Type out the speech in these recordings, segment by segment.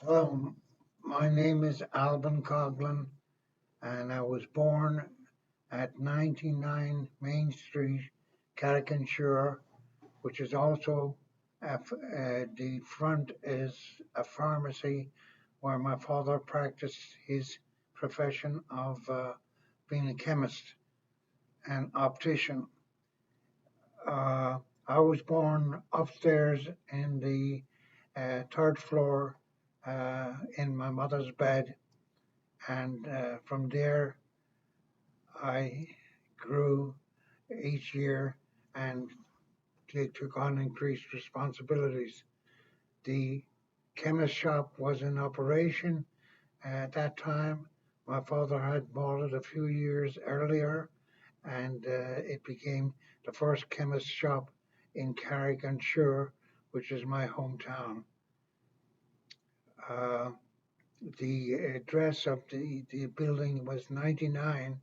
Hello, my name is Alban Coughlin, and I was born at 99 Main Street, Carrick-on-Suir, which is also the front is a pharmacy where my father practiced his profession of being a chemist and optician. Uh, I was born upstairs in the third floor in my mother's bed, and from there I grew each year and took on increased responsibilities. The chemist shop was in operation at that time. My father had bought it a few years earlier, and it became the first chemist shop in Carrick-on-Suir, which is my hometown. Uh, the address of the building was 99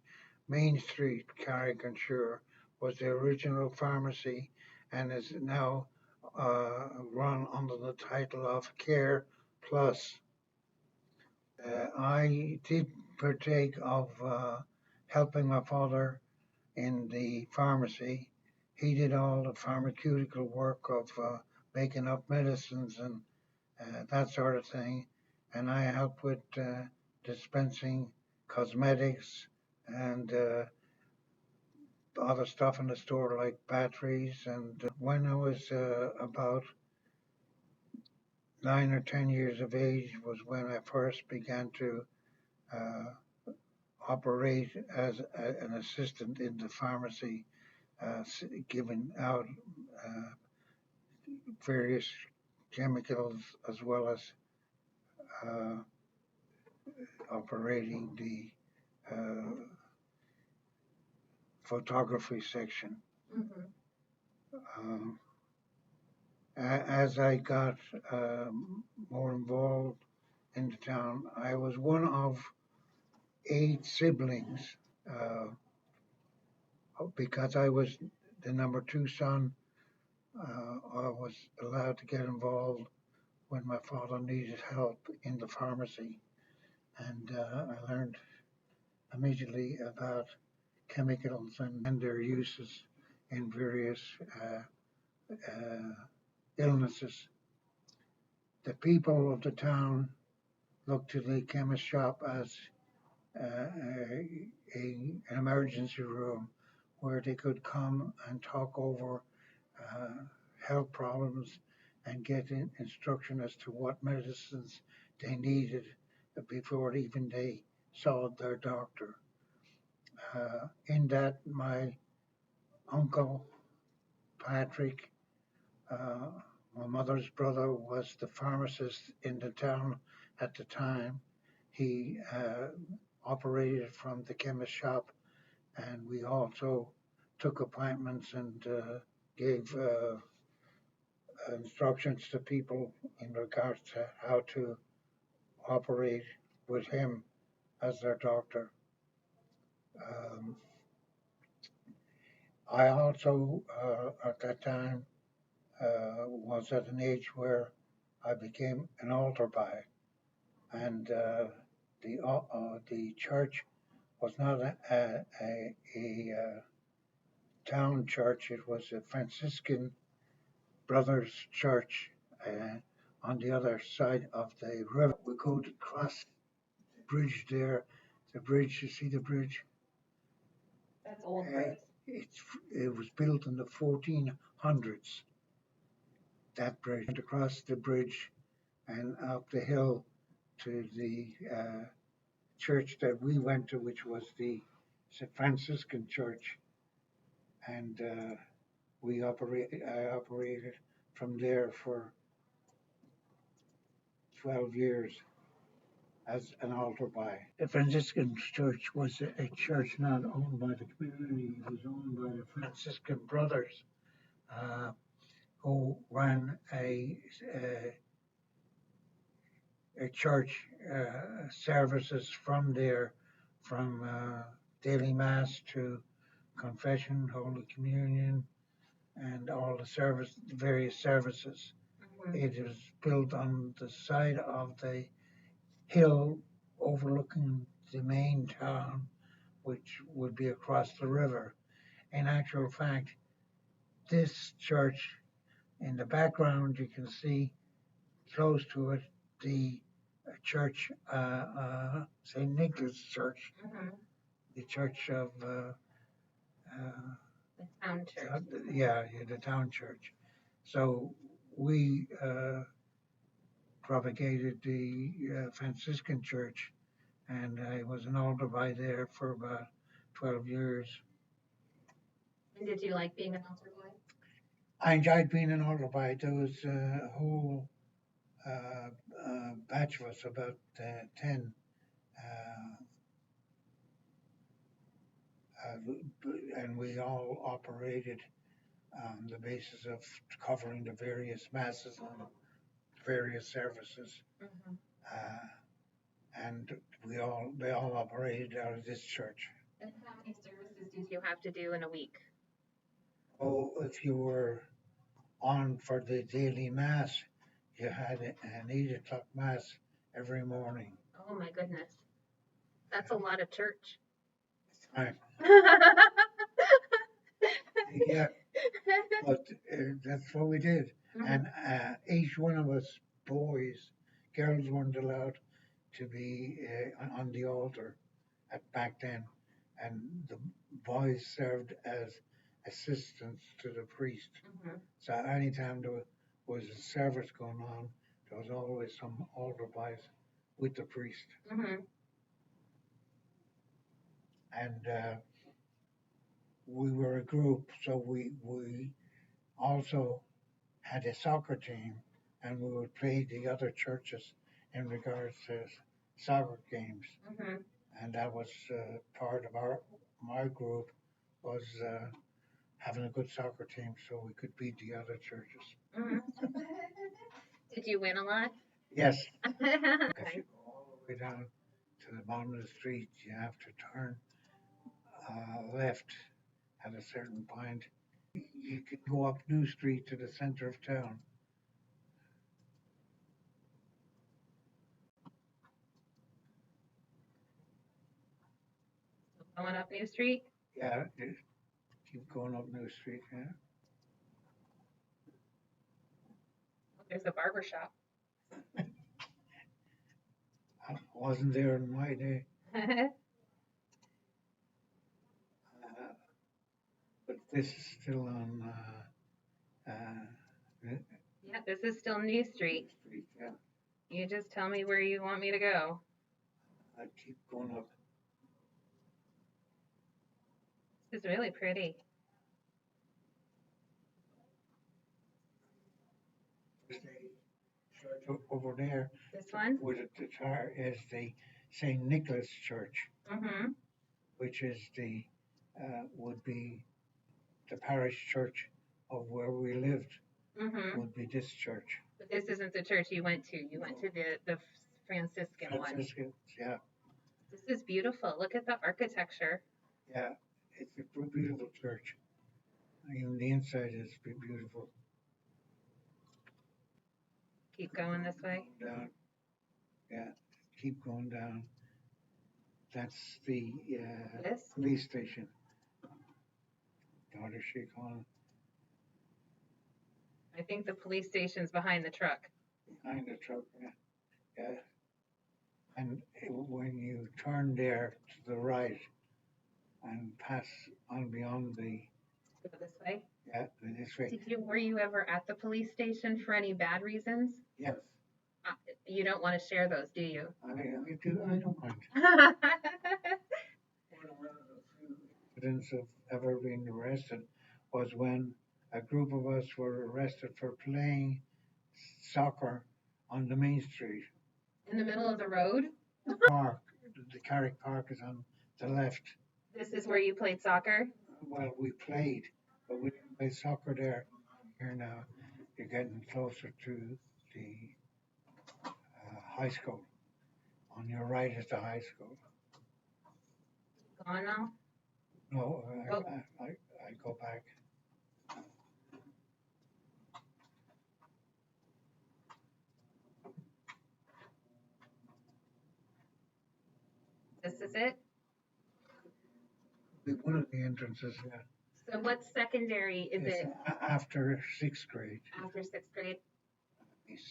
Main Street, Carrick-on-Suir, was the original pharmacy and is now run under the title of Care Plus. I did partake of helping my father in the pharmacy. He did all the pharmaceutical work of making up medicines and that sort of thing. And I helped with dispensing cosmetics and other stuff in the store like batteries. And when I was about 9 or 10 years of age was when I first began to uh, operate as an assistant in the pharmacy, giving out uh, various chemicals as well as uh, operating the photography section. Mm-hmm. Um, as I got more involved in the town, I was one of 8 siblings uh, because I was the number two son. I was allowed to get involved when my father needed help in the pharmacy, and I learned immediately about chemicals and their uses in various illnesses. The people of the town looked to the chemist shop as an emergency room where they could come and talk over uh, health problems and get instruction as to what medicines they needed before even they saw their doctor. In that, my uncle Patrick, uh, my mother's brother, was the pharmacist in the town at the time. He operated from the chemist shop, and we also took appointments and gave instructions to people in regards to how to operate with him as their doctor. Um, I also, at that time, was at an age where I became an altar boy, and the church was not a town church. It was a Franciscan Brothers Church on the other side of the river. We go to cross the bridge there. The bridge, you see the bridge? That's old bridge. It was built in the 1400s. That bridge went across the bridge and up the hill to the church that we went to, which was the St. Franciscan Church, and I operated from there for 12 years as an altar boy. The Franciscan Church was a church not owned by the community; it was owned by the Franciscan Brothers, uh, who ran a church services from there, from daily mass to confession, Holy Communion, and all the various services. It is built on the side of the hill overlooking the main town, which would be across the river. In actual fact, this church, in the background, you can see close to it the church, St. Nicholas Church, the church of, The town church. yeah, the town church. So we propagated the Franciscan church, and I was an altar boy there for about 12 years. And did you like being an altar boy? I enjoyed being an altar boy. There was a whole batch of us, about 10, and we all operated on the basis of covering the various masses and various services. And they all operated out of this church. And how many services did you have to do in a week? Oh, if you were on for the daily mass, you had an 8 o'clock mass every morning. Oh my goodness. That's a lot of church. Time. Yeah, but that's what we did. And each one of us boys, girls weren't allowed to be on the altar back then, and the boys served as assistants to the priest. So anytime there was a service going on, there was always some altar boys with the priest. And we were a group, so we also had a soccer team, and we would play the other churches in regards to soccer games. And that was part of my group was having a good soccer team, so we could beat the other churches. Did you win a lot? Yes. If you go all the way down to the bottom of the street, you have to turn left at a certain point. You can go up New Street to the center of town. Going up New Street? Yeah, keep going up New Street. Yeah. There's a barber shop. I wasn't there in my day. But this is still on. Yeah, this is still New Street. Yeah. You just tell me where you want me to go. I keep going up. This is really pretty. Church over there. This one? With the guitar is the St. Nicholas Church, which is the would be the parish church of where we lived. Would be this church. But this isn't the church you went to. You went to the Franciscan one. Franciscan, yeah. This is beautiful. Look at the architecture. Yeah, it's a beautiful church. Even the inside is beautiful. Keep going this way. Down. Yeah, keep going down. That's the police station. Daughter Shake on. I think the police station's behind the truck. Behind the truck, yeah. Yeah. And when you turn there to the right and pass on beyond the. Go this way? Yeah, this way. Were you ever at the police station for any bad reasons? Yes. You don't want to share those, do you? I do. I don't mind. One of the few incidents of ever being arrested was when a group of us were arrested for playing soccer on the main street. In the middle of the road? Park. The Carrick Park is on the left. This is where you played soccer? Well, we played, but we didn't play soccer there. Here now, you're getting closer to the high school. On your right is the high school. Gone now? No, I go back. This is it? One of the entrances, yeah. So what's secondary? Is It's it after sixth grade, after sixth grade?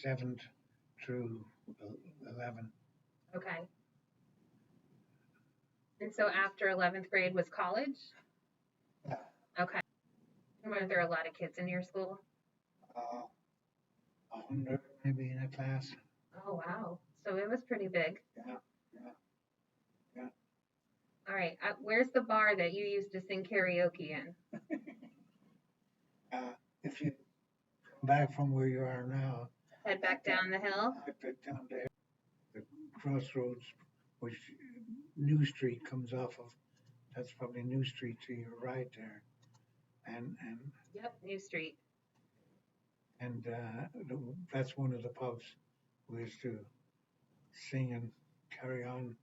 seventh through 11. Okay. And so after 11th grade was college? Yeah. Okay. And were there a lot of kids in your school? 100 maybe in a class. Oh, wow. So it was pretty big. Yeah, yeah. All right. Where's the bar that you used to sing karaoke in? If you come back from where you are now, Head back down the hill? back down there, the crossroads, which New Street comes off of, that's probably New Street to your right there. And Yep, New Street. that's one of the pubs we used to sing and carry on.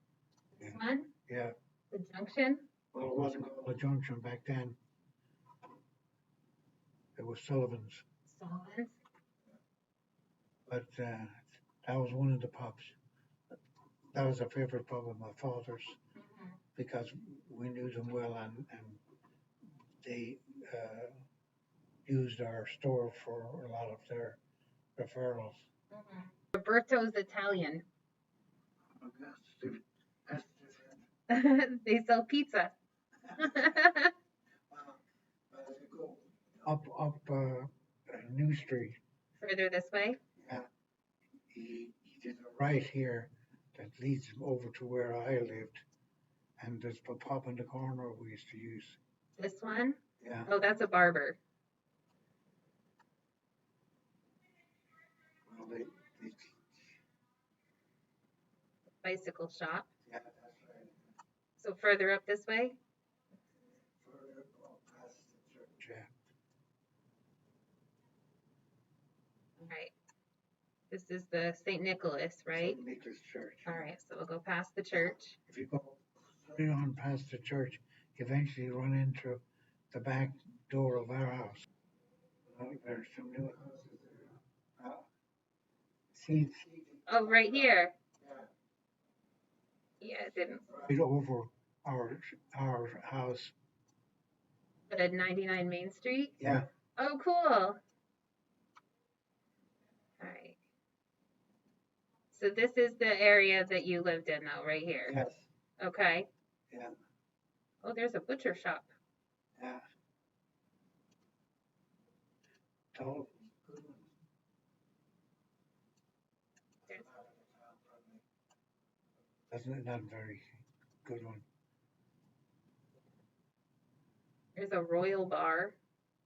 This one? Yeah. The Junction? Well, it wasn't called the Junction back then. It was Sullivan's. Sullivan's? But that was one of the pubs. That was a favorite pub of my father's because we knew them well and they used our store for a lot of their referrals. Roberto's Italian. That's different. They sell pizza. Up New Street. Further this way? Yeah. He did a right here that leads over to where I lived. And there's a pub in the corner we used to use. This one? Yeah. Oh, that's a barber. Well, Bicycle shop. yeah, that's right. So further up this way? Further up past the church, yeah. All right. This is the St. Nicholas, right? St. Nicholas Church. All right, so we'll go past the church. If you go straight on past the church, you eventually run into the back door of our house. There's some new houses there. See, Oh, right here. Yeah, it didn't. right over our house. At 99 Main Street? Yeah. Oh, cool. All right. So this is the area that you lived in, though, right here. Yes. Okay. Yeah. Oh, there's a butcher shop. Yeah. Tall. That's not a very good one. There's a Royal Bar.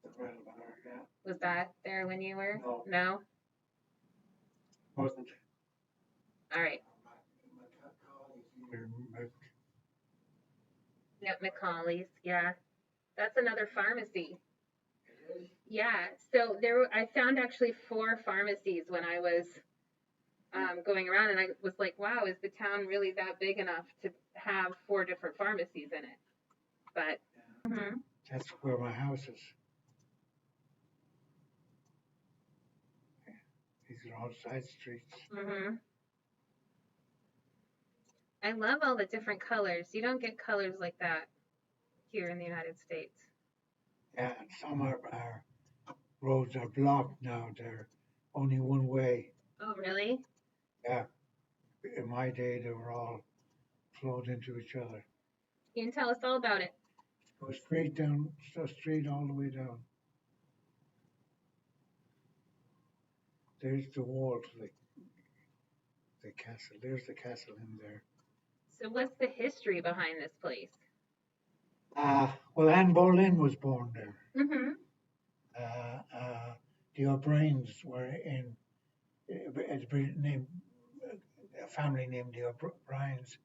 The Royal Bar, yeah. Was that there when you were? No. No? Wasn't. All right. My Yep, McCauley's. Yeah. That's another pharmacy. Yeah. So I found actually 4 pharmacies when I was going around, and I was like, wow, is the town really that big enough to have 4 different pharmacies in it? But that's where my house is. These are all side streets. I love all the different colors. You don't get colors like that here in the United States. Yeah, and some of our roads are blocked now. They're only one way. Oh, really? Yeah. In my day, they were all flowed into each other. You can tell us all about it. Go straight down, so straight all the way down. There's the wall to the castle. There's the castle in there. So what's the history behind this place? Well, Anne Boleyn was born there. Mm-hmm. The O'Briens were in a family named the O'Briens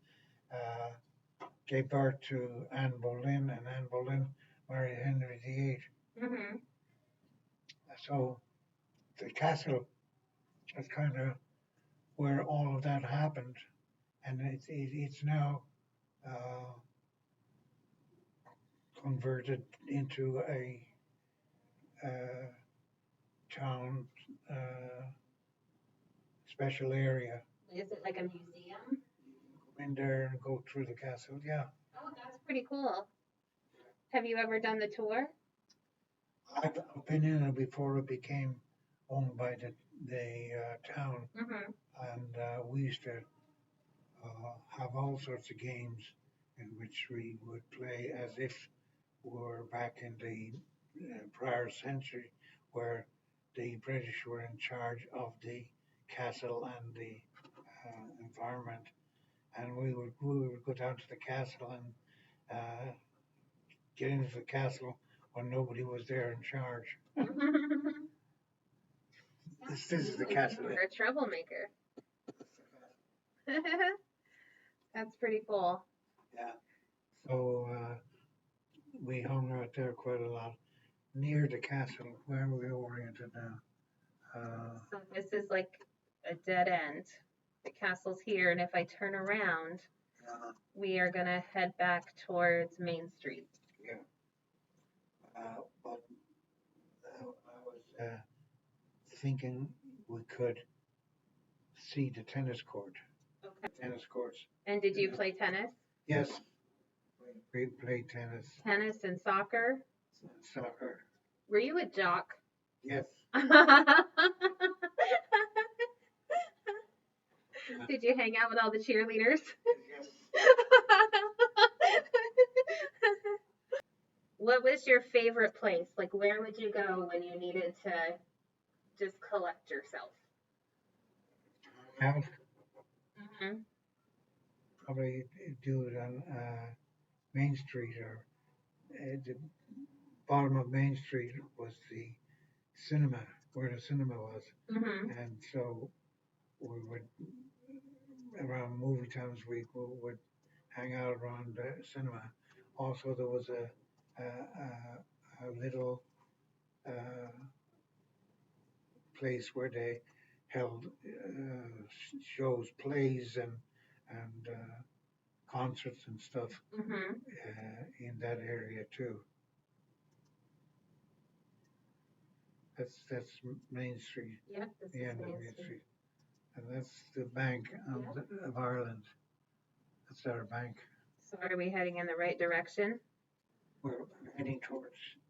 gave birth to Anne Boleyn, and Anne Boleyn married Henry VIII. Mm-hmm. So the castle is kind of where all of that happened, and it's now converted into a town special area. Is it like a museum? in there and go through the castle. Yeah, Oh, that's pretty cool. Have you ever done the tour? I've been in it before it became owned by the town, Mm-hmm. and we used to have all sorts of games in which we would play as if we were back in the prior century, where the British were in charge of the castle and the environment, and we would go down to the castle and get into the castle when nobody was there in charge. This is the castle. You're a troublemaker. That's pretty cool. Yeah. So we hung out there quite a lot near the castle. Where are we oriented now? So this is like a dead end. The castle's here, and if I turn around, we are gonna head back towards Main Street. Yeah. But I was thinking we could see the tennis court. Okay. Tennis courts. And did you play tennis? Yes. We played tennis. Tennis and soccer? Soccer. Were you a jock? Yes. Did you hang out with all the cheerleaders? Yes. What was your favorite place? Like, where would you go when you needed to just collect yourself? Out. Mm-hmm. Probably do it on Main Street, or the bottom of Main Street was the cinema, where the cinema was. Mm-hmm. And so we would, around movie times, we would hang out around the cinema. Also, there was a little place where they held shows, plays, and concerts and stuff Mm-hmm. in that area too. That's Main Street, Yep, this the is end of Main Main Street. Street, and that's the Bank of Ireland. That's our bank. So are we heading in the right direction? We're heading towards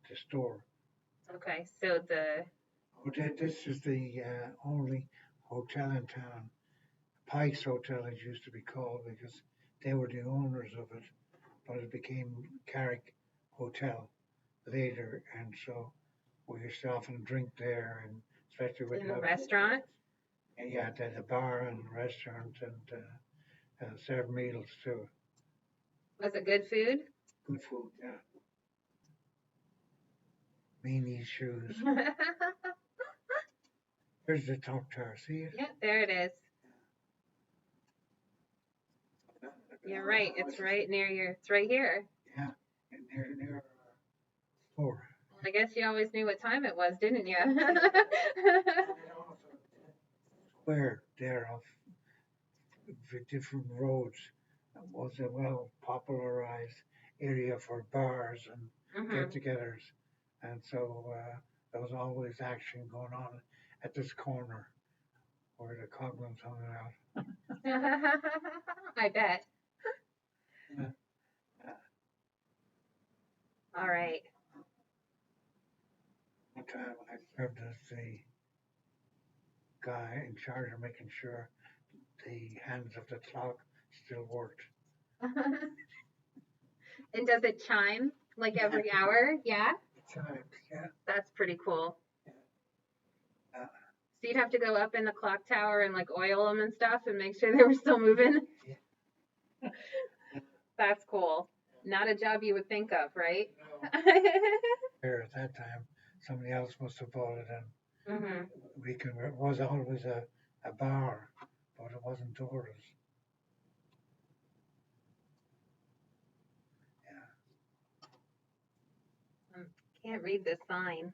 the store. Okay, so the This is the only hotel in town. Pike's Hotel, it used to be called, because they were the owners of it, but it became Carrick Hotel later, and so we used to often drink there, and especially with in the restaurant? And yeah, there's a bar and restaurant, and serve meals too. Was it good food? Good food, yeah. Meanies shoes. There's the top tower. See it? Yep, there it is. You're right. It's right near it's right here. Yeah, near our store. I guess you always knew what time it was, didn't you? Square there of different roads was a well popularized area for bars and get-togethers, and so there was always action going on at this corner where the Coglins hung out. I bet. Yeah. All right. One time I served as the guy in charge of making sure the hands of the clock still worked. And does it chime like every hour? Yeah? It chimed, yeah. That's pretty cool. Yeah. So you'd have to go up in the clock tower and like oil them and stuff and make sure they were still moving? Yeah. That's cool. Not a job you would think of, right? No. There at that time, somebody else must have bought it, and it was always a bar, but it wasn't doors. Yeah. Can't read this sign.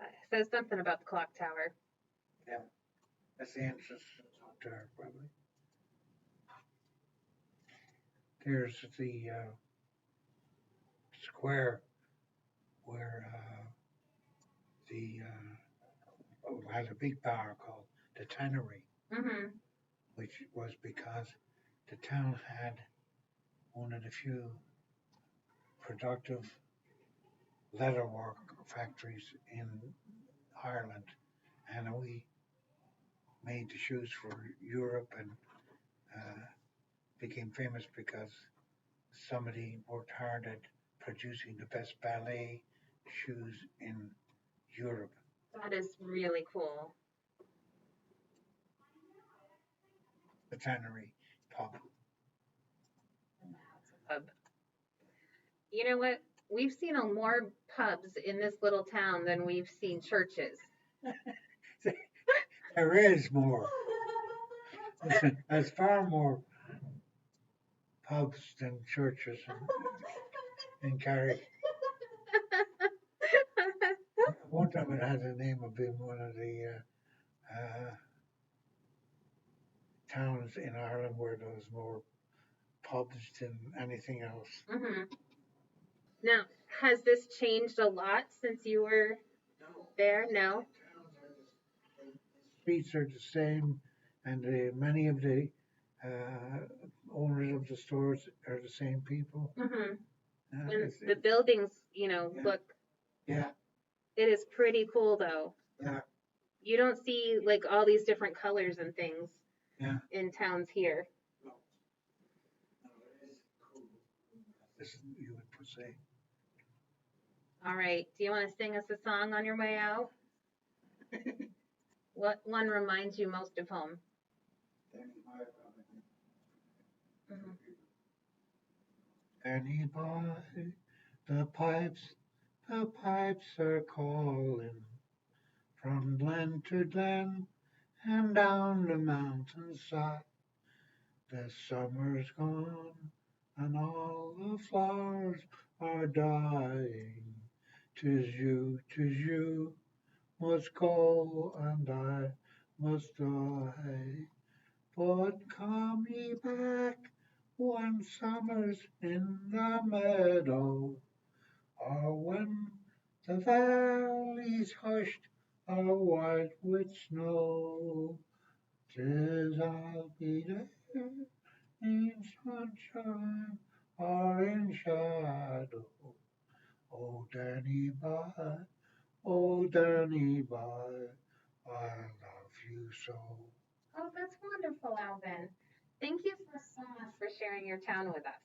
It says something about the clock tower. Yeah. That's the entrance to the top tower, probably. There's the square where had a big bar called the Tannery, which was because the town had one of the few productive leatherwork factories in Ireland, and we made the shoes for Europe and uh, became famous because somebody worked hard at producing the best ballet shoes in Europe. That is really cool. The Tannery pub. Pub. You know what? We've seen more pubs in this little town than we've seen churches. There is more. There's far more pubs than churches in Carrick. One time it had the name of being one of the towns in Ireland where there was more pubs than anything else. Mm-hmm. Now, has this changed a lot since you were there? No. Streets are the same, and many of the owners of the stores are the same people. Mm-hmm. And It's- the buildings, Yeah. look, yeah, it is pretty cool though. yeah, You don't see like all these different colors and things yeah. in towns here. This you would say. All right. Do you want to sing us a song on your way out? What one reminds you most of home? Mm-hmm. Anybody, the pipes are calling from glen to glen and down the mountainside. The summer's gone and all the flowers are dying. 'Tis you must go and I must die. But come ye back when summer's in the meadow, or when the valley's hushed are white with snow. 'Tis I'll be there in sunshine or in shadow. Oh, Danny bye, oh, Danny bye, I love you so. Oh, that's wonderful, Alvin. Thank you so much for sharing your town with us.